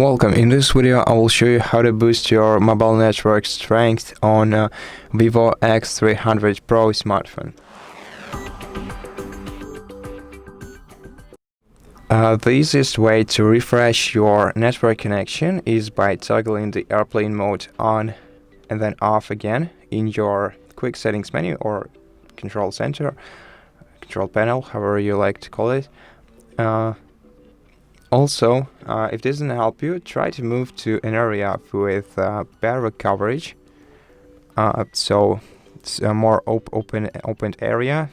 Welcome. In this video I will show you how to boost your mobile network strength on a VIVO X300 Pro smartphone. The easiest way to refresh your network connection is by toggling the airplane mode on and then off again in your quick settings menu or control center, control panel, however you like to call it. Also, if this doesn't help you, try to move to an area with better coverage. So it's a more open area.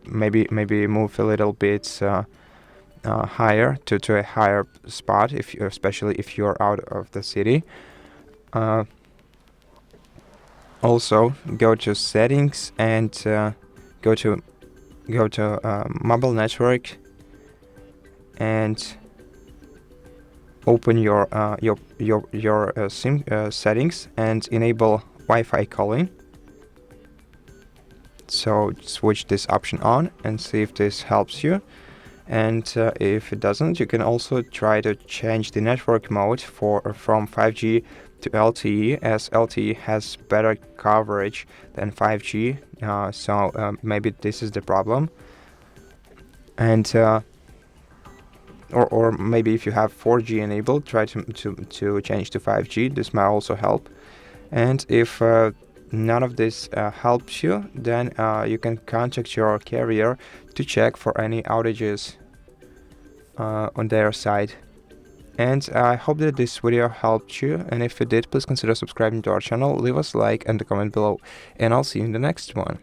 Maybe move a little bit higher to a higher spot, especially if you're out of the city. Also, go to settings and go to mobile network and open your SIM settings and enable Wi-Fi calling. So switch this option on and see if this helps you. And if it doesn't, you can also try to change the network mode from 5G to LTE, as LTE has better coverage than 5G. So maybe this is the problem. And or maybe if you have 4G enabled, try to change to 5G. This might also help. And if none of this helps you, then you can contact your carrier to check for any outages on their side. And I hope that this video helped you, and if it did, please consider subscribing to our channel, leave us a like and a comment below, and I'll see you in the next one.